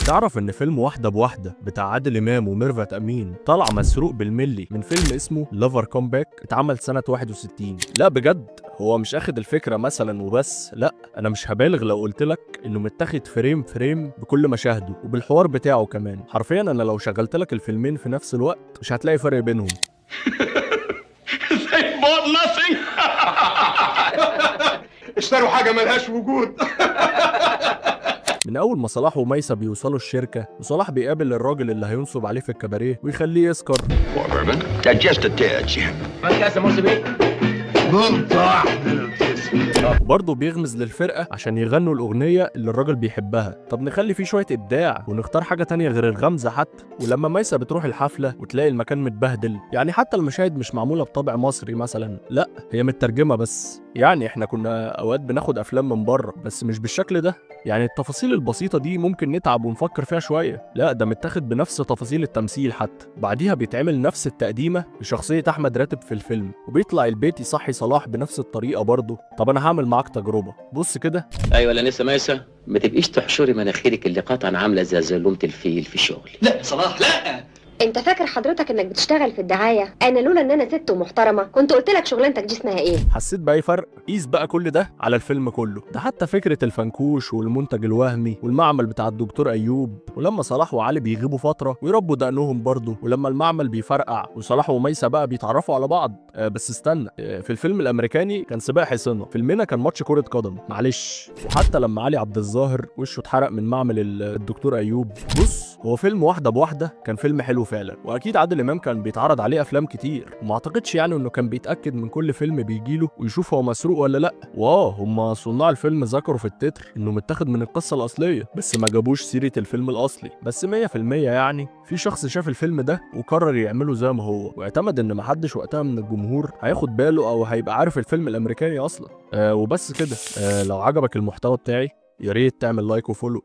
تعرف ان فيلم واحدة بواحدة بتاع عادل امام وميرفت امين طلع مسروق بالملي من فيلم اسمه لافر كومباك اتعمل سنة 61؟ لا بجد، هو مش اخد الفكرة مثلا وبس، لا انا مش هبالغ لو قلت لك انه متاخد فريم فريم بكل مشاهده وبالحوار بتاعه كمان. حرفيا انا لو شغلت لك الفيلمين في نفس الوقت مش هتلاقي فرق بينهم. اشتروا حاجة ملهاش وجود. من اول ما صلاح وميسة بيوصلوا الشركة وصلاح بيقابل الراجل اللي هينصب عليه في الكباريه ويخليه يسكر. وبرضه بيغمز للفرقة عشان يغنوا الأغنية اللي الراجل بيحبها. طب نخلي فيه شوية إبداع ونختار حاجة تانية غير الغمزة حتى. ولما ميسة بتروح الحفلة وتلاقي المكان متبهدل، يعني حتى المشاهد مش معمولة بطابع مصري مثلا، لا هي مترجمة بس. يعني احنا كنا اوقات بناخد افلام من بره بس مش بالشكل ده. يعني التفاصيل البسيطة دي ممكن نتعب ونفكر فيها شوية، لا ده متاخد بنفس تفاصيل التمثيل حتى. بعديها بيتعمل نفس التقديمة لشخصية أحمد راتب في الفيلم، وبيطلع البيت يصحي صلاح بنفس الطريقة برضه. طب أنا هعمل معاك تجربة، بص كده. ايوه انا لسه ميسة، ما تبقيش تحشري مناخيرك اللي قطعا عامله زي زلومه الفيل في الشغل. لا صلاح لا. انت فاكر حضرتك انك بتشتغل في الدعايه؟ انا لولا ان انا ست ومحترمه كنت قلت لك شغلانتك دي اسمها ايه. حسيت بأي فرق؟ قيس بقى كل ده على الفيلم كله. ده حتى فكرة الفنكوش والمنتج الوهمي والمعمل بتاع الدكتور أيوب، ولما صلاح وعلي بيغيبوا فترة ويربوا دقنهم برضه، ولما المعمل بيفرقع وصلاح وميسة بقى بيتعرفوا على بعض. بس استنى، في الفيلم الأمريكاني كان سباق حصانة، فيلمنا كان ماتش كرة قدم، معلش. وحتى لما علي عبد الظاهر وشه اتحرق من معمل الدكتور أيوب. بص، هو فيلم واحدة بواحدة كان فيلم حلو فعلا، وأكيد عادل امام كان بيتعرض عليه افلام كتير، وما اعتقدش يعني انه كان بيتاكد من كل فيلم بيجيله ويشوف هو مسروق ولا لا. هم صناع الفيلم ذكروا في التتر انه متاخد من القصه الاصليه، بس ما جابوش سيره الفيلم الاصلي. بس 100% يعني في شخص شاف الفيلم ده وقرر يعمله زي ما هو، واعتمد ان محدش وقتها من الجمهور هياخد باله او هيبقى عارف الفيلم الامريكاني اصلا. وبس كده. لو عجبك المحتوى بتاعي يا ريت تعمل لايك وفولو.